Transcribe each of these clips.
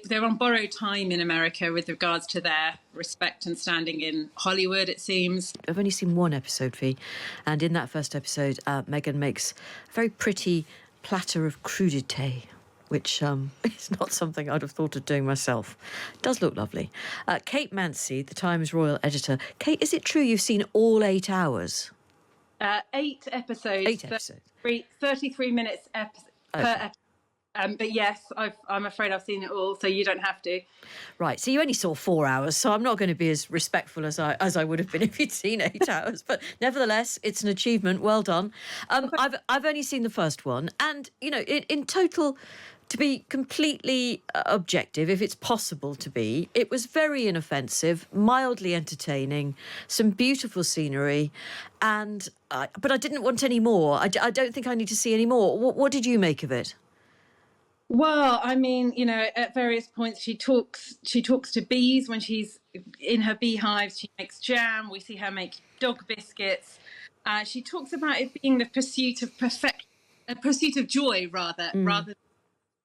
they're on borrowed time in America with regards to their respect and standing in Hollywood, it seems. I've only seen one episode, Fee, and in that first episode, Meghan makes a very pretty platter of crudité, which is not something I'd have thought of doing myself. It does look lovely. Kate Mansey, the Times royal editor. Kate, is it true you've seen all 8 hours? 8 episodes. 8 episodes. 33 minutes per episode. But yes, I'm afraid I've seen it all, so you don't have to. Right, so you only saw 4 hours, so I'm not going to be as respectful as I would have been if you'd seen 8 hours. But nevertheless, it's an achievement. Well done. I've only seen the first one, and in total, to be completely objective, if it's possible to be, it was very inoffensive, mildly entertaining, some beautiful scenery, but I didn't want any more. I don't think I need to see any more. What did you make of it? Well, I mean, at various points she talks to bees when she's in her beehives. She makes jam. We see her make dog biscuits. She talks about it being the pursuit of joy rather than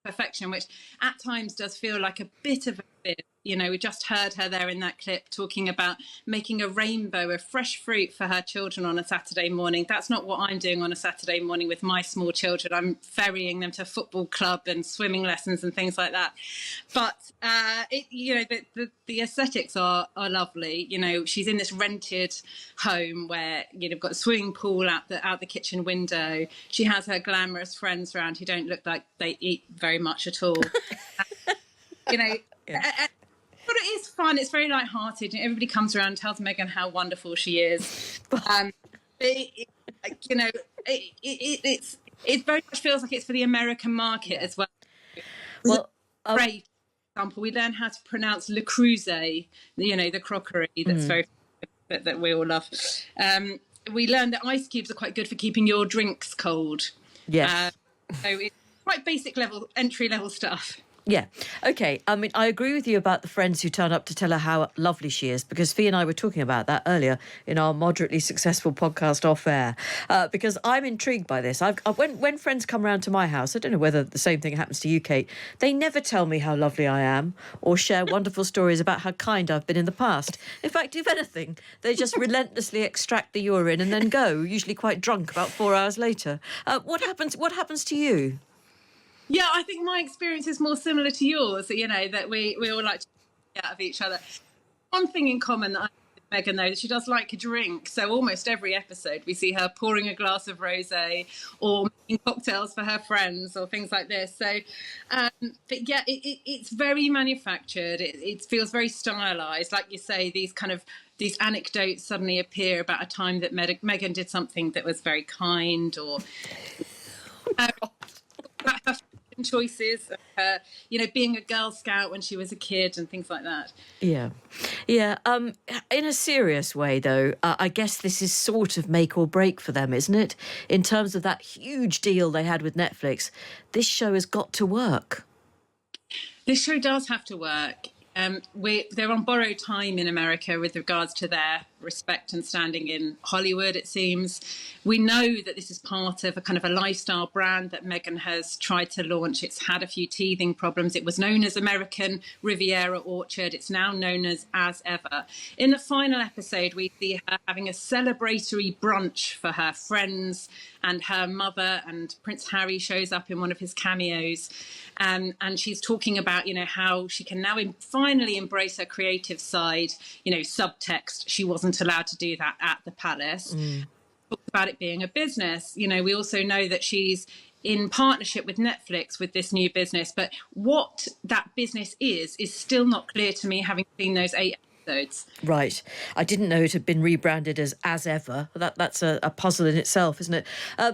perfection, which at times does feel like a bit of a fib. We just heard her there in that clip talking about making a rainbow of fresh fruit for her children on a Saturday morning. That's not what I'm doing on a Saturday morning with my small children. I'm ferrying them to football club and swimming lessons and things like that. But the aesthetics are lovely. She's in this rented home where you've got a swimming pool out the kitchen window. She has her glamorous friends around who don't look like they eat very much at all. Yeah. But it is fun. It's very light-hearted. Everybody comes around and tells Meghan how wonderful she is. It very much feels like it's for the American market as well. Well, for example, we learn how to pronounce Le Creuset, the crockery that's very that we all love. We learned that ice cubes are quite good for keeping your drinks cold. Yes. So it's quite basic level, entry level stuff. Yeah. OK. I mean, I agree with you about the friends who turn up to tell her how lovely she is, because Fee and I were talking about that earlier in our moderately successful podcast off air, because I'm intrigued by this. When friends come round to my house, I don't know whether the same thing happens to you, Kate, they never tell me how lovely I am or share wonderful stories about how kind I've been in the past. In fact, if anything, they just relentlessly extract the urine and then go, usually quite drunk about 4 hours later. What happens to you? Yeah, I think my experience is more similar to yours, that we all like to get out of each other. One thing in common that I have with Meghan, though, is she does like a drink. So almost every episode we see her pouring a glass of rosé or making cocktails for her friends or things like this. So, but yeah, it's very manufactured. It feels very stylised. Like you say, these anecdotes suddenly appear about a time that Meghan did something that was very kind, or about her choices, being a Girl Scout when she was a kid and things like that. Yeah. In a serious way, though, I guess this is sort of make or break for them, isn't it? In terms of that huge deal they had with Netflix, this show has got to work. This show does have to work. They're on borrowed time in America with regards to their respect and standing in Hollywood, it seems. We know that this is part of a kind of a lifestyle brand that Meghan has tried to launch. It's had a few teething problems. It was known as American Riviera Orchard. It's now known as Ever. In the final episode, we see her having a celebratory brunch for her friends, and her mother, and Prince Harry shows up in one of his cameos. And she's talking about, how she can now finally embrace her creative side, subtext. She wasn't allowed to do that at the palace. Talked about it being a business. We also know that she's in partnership with Netflix with this new business. But what that business is still not clear to me, having seen those 8 episodes. Right. I didn't know it had been rebranded as Ever. That's a puzzle in itself, isn't it?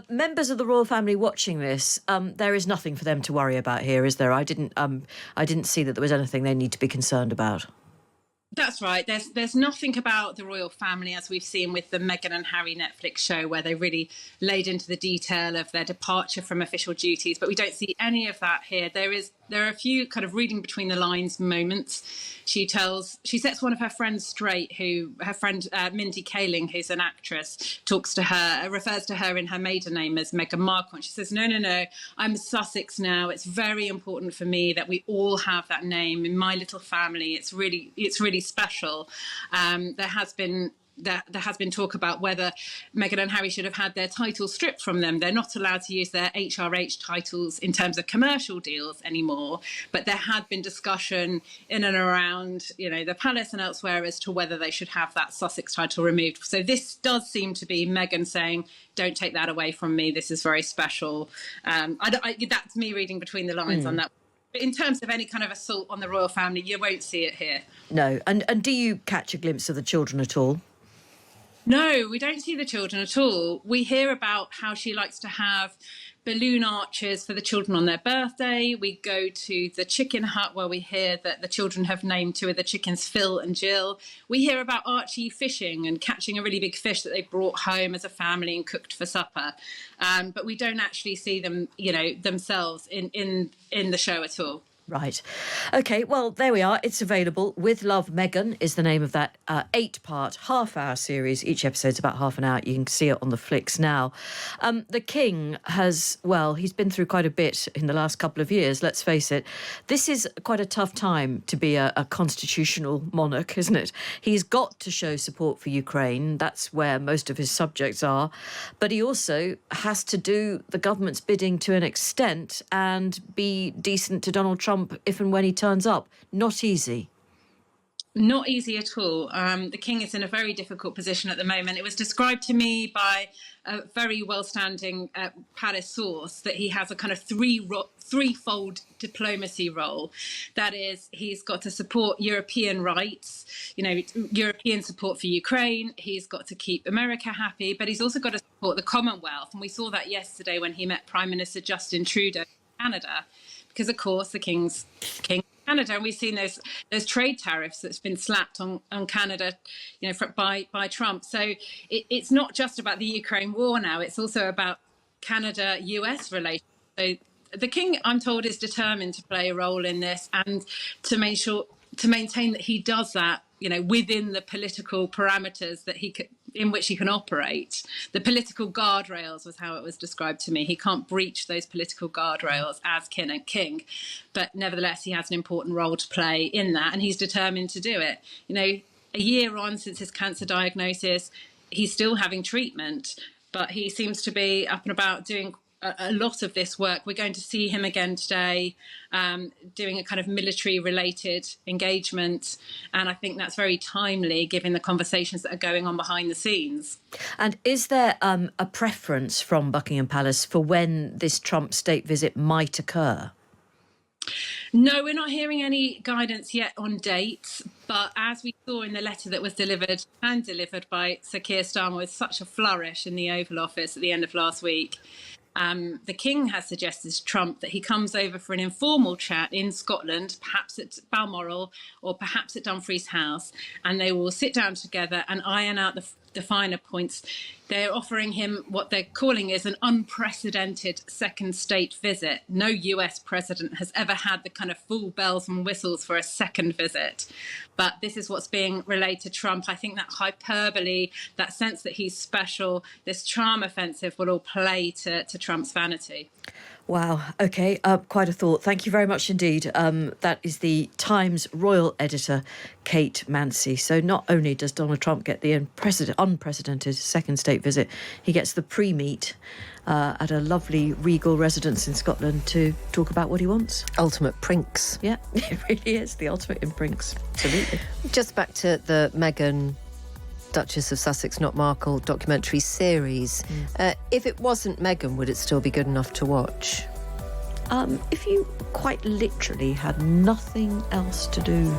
Members of the royal family watching this, there is nothing for them to worry about here, is there? I didn't see that there was anything they need to be concerned about. That's right. There's nothing about the royal family, as we've seen with the Meghan and Harry Netflix show, where they really laid into the detail of their departure from official duties. But we don't see any of that here. There is there are a few kind of reading between the lines moments. She sets one of her friends straight, her friend Mindy Kaling, who's an actress, refers to her in her maiden name as Meghan Markle. And she says, no, I'm Sussex now. It's very important for me that we all have that name in my little family. It's really special. There has been talk about whether Meghan and Harry should have had their titles stripped from them. They're not allowed to use their HRH titles in terms of commercial deals anymore. But there had been discussion in and around, the palace and elsewhere as to whether they should have that Sussex title removed. So this does seem to be Meghan saying, don't take that away from me. This is very special. That's me reading between the lines on that. But in terms of any kind of assault on the royal family, you won't see it here. No. And do you catch a glimpse of the children at all? No, we don't see the children at all. We hear about how she likes to have balloon arches for the children on their birthday. We go to the chicken hut where we hear that the children have named two of the chickens Phil and Jill. We hear about Archie fishing and catching a really big fish that they brought home as a family and cooked for supper. But we don't actually see them, themselves in the show at all. Right. OK, well, there we are. It's available. With Love, Meghan is the name of that 8-part, half-hour series. Each episode's about half an hour. You can see it on the flicks now. The King he's been through quite a bit in the last couple of years, let's face it. This is quite a tough time to be a constitutional monarch, isn't it? He's got to show support for Ukraine. That's where most of his subjects are. But he also has to do the government's bidding to an extent and be decent to Donald Trump if and when he turns up. Not easy. Not easy at all. The King is in a very difficult position at the moment. It was described to me by a very well-standing palace source that he has a kind of threefold diplomacy role. That is, he's got to support European rights, European support for Ukraine. He's got to keep America happy, but he's also got to support the Commonwealth. And we saw that yesterday when he met Prime Minister Justin Trudeau in Canada. Because, of course, the King's King of Canada, and we've seen those trade tariffs that's been slapped on Canada, by Trump. So it's not just about the Ukraine war now; it's also about Canada-US relations. So the King, I'm told, is determined to play a role in this and to maintain that he does that, within the political parameters that in which he can operate. The political guardrails was how it was described to me. He can't breach those political guardrails as king, but nevertheless, he has an important role to play in that, and he's determined to do it. A year on since his cancer diagnosis, he's still having treatment, but he seems to be up and about doing a lot of this work. We're going to see him again today, doing a kind of military-related engagement, and I think that's very timely given the conversations that are going on behind the scenes. And is there a preference from Buckingham Palace for when this Trump state visit might occur? No, we're not hearing any guidance yet on dates, but as we saw in the letter that was delivered by Sir Keir Starmer with such a flourish in the Oval Office at the end of last week, the King has suggested to Trump that he comes over for an informal chat in Scotland, perhaps at Balmoral or perhaps at Dumfries House, and they will sit down together and iron out the finer points. They're offering him what they're calling is an unprecedented second state visit. No US president has ever had the kind of full bells and whistles for a second visit. But this is what's being relayed to Trump. I think that hyperbole, that sense that he's special, this charm offensive will all play to Trump's vanity. Wow. OK, quite a thought. Thank you very much indeed. That is the Times royal editor, Kate Mansey. So not only does Donald Trump get the unprecedented second state visit, he gets the pre-meet at a lovely regal residence in Scotland to talk about what he wants. Ultimate prinks. Yeah, it really is the ultimate in prinks. Absolutely. Just back to the Meghan, Duchess of Sussex, not Markle documentary series. If it wasn't Meghan, would it still be good enough to watch? If you quite literally had nothing else to do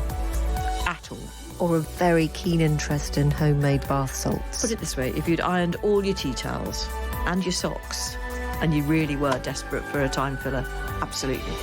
at all. Or a very keen interest in homemade bath salts. Put it this way, if you'd ironed all your tea towels and your socks and you really were desperate for a time filler, absolutely.